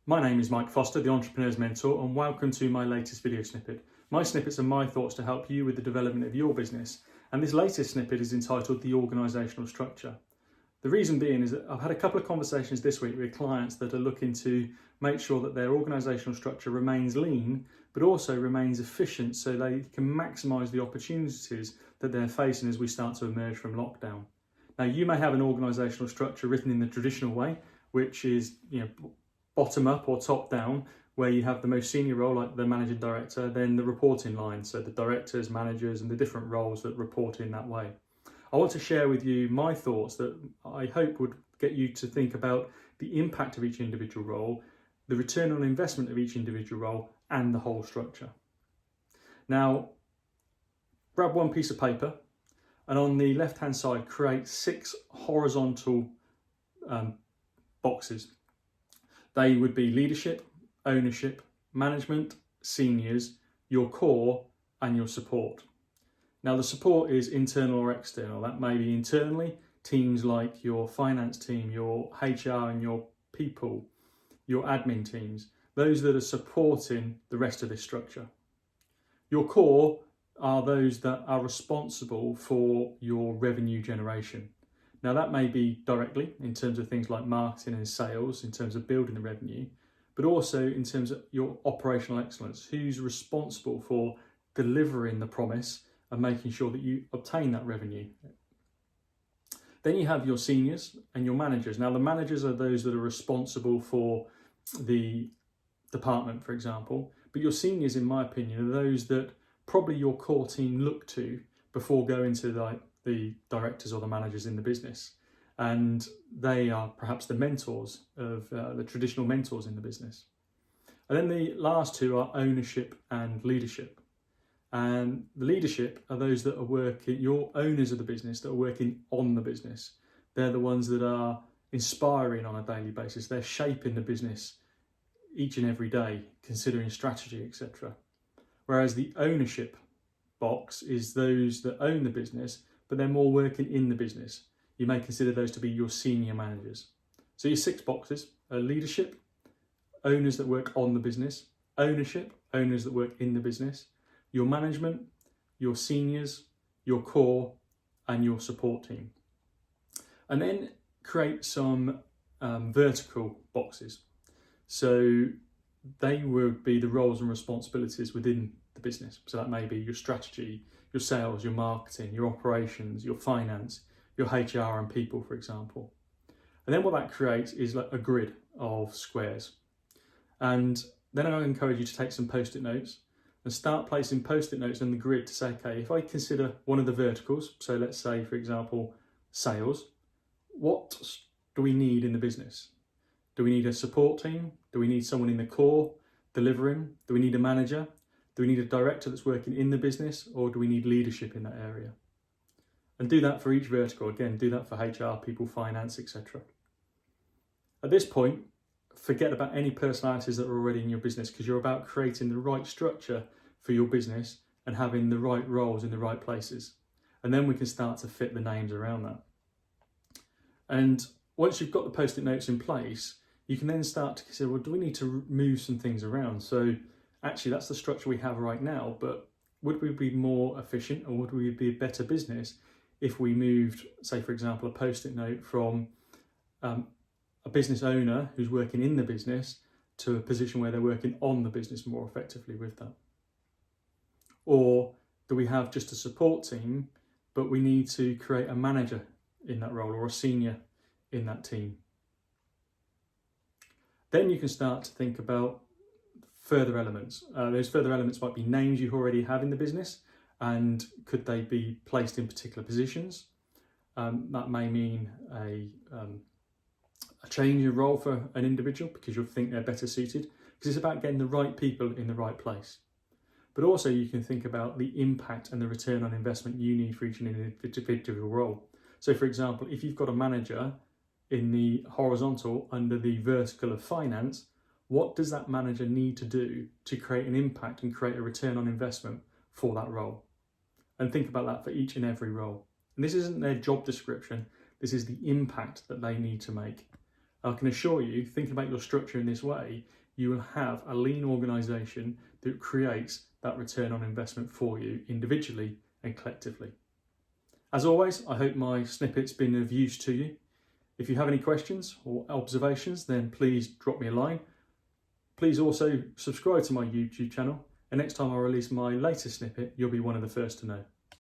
My name is Mike Foster, the Entrepreneur's Mentor, and welcome to my latest video snippet. My snippets are my thoughts to help you with the development of your business, and this latest snippet is entitled The Organisational Structure. The reason being is that I've had a couple of conversations this week with clients that are looking to make sure that their organisational structure remains lean, but also remains efficient so they can maximise the opportunities that they're facing as we start to emerge from lockdown. Now, you may have an organisational structure written in the traditional way, which is bottom up or top down, where you have the most senior role like the managing director, then the reporting line, so the directors, managers and the different roles that report in that way. I want to share with you my thoughts that I hope would get you to think about the impact of each individual role, the return on investment of each individual role and the whole structure. Now, grab one piece of paper and on the left hand side create 6 horizontal boxes. They would be leadership, ownership, management, seniors, your core and your support. Now the support is internal or external. That may be internally, teams like your finance team, your HR and your people, your admin teams, those that are supporting the rest of this structure. Your core are those that are responsible for your revenue generation. Now that may be directly in terms of things like marketing and sales, in terms of building the revenue, but also in terms of your operational excellence, who's responsible for delivering the promise and making sure that you obtain that revenue. Then you have your seniors and your managers. Now the managers are those that are responsible for the department, for example, but your seniors, in my opinion, are those that probably your core team look to before going to the directors or the managers in the business. And they are perhaps the mentors of the traditional mentors in the business. And then the last two are ownership and leadership. And the leadership are those that are working, your owners of the business that are working on the business. They're the ones that are inspiring on a daily basis. They're shaping the business each and every day, considering strategy, etc. Whereas the ownership box is those that own the business, but they're more working in the business. You may consider those to be your senior managers. So your 6 boxes are leadership, owners that work on the business, ownership, owners that work in the business, your management, your seniors, your core, and your support team. And then create some vertical boxes. So they would be the roles and responsibilities within the business. So that may be your strategy, your sales, your marketing, your operations, your finance, your HR and people, for example. And then what that creates is like a grid of squares. And then I encourage you to take some post-it notes and start placing post-it notes on the grid to say, okay, if I consider one of the verticals, so let's say, for example, sales, what do we need in the business? Do we need a support team? Do we need someone in the core delivering? Do we need a manager? Do we need a director that's working in the business, or do we need leadership in that area? And do that for each vertical. Again, do that for HR, people, finance, etc. At this point, forget about any personalities that are already in your business, because you're about creating the right structure for your business and having the right roles in the right places. And then we can start to fit the names around that. And once you've got the post-it notes in place, you can then start to consider, well, do we need to move some things around? So actually, that's the structure we have right now, but would we be more efficient, or would we be a better business if we moved, say, for example, a post-it note from a business owner who's working in the business to a position where they're working on the business more effectively with that? Or do we have just a support team, but we need to create a manager in that role or a senior in that team? Then you can start to think about further elements. Those further elements might be names you already have in the business, and could they be placed in particular positions? That may mean a change of role for an individual because you'll think they're better suited, because it's about getting the right people in the right place. But also you can think about the impact and the return on investment you need for each individual role. So for example, if you've got a manager in the horizontal under the vertical of finance, what does that manager need to do to create an impact and create a return on investment for that role? And think about that for each and every role. And this isn't their job description, This is the impact that they need to make. I can assure you, thinking about your structure in this way you will have a lean organisation that creates that return on investment for you individually and collectively. As always, I hope my snippet's been of use to you. If you have any questions or observations, then please drop me a line. Please also subscribe to my YouTube channel, and next time I release my latest snippet, you'll be one of the first to know.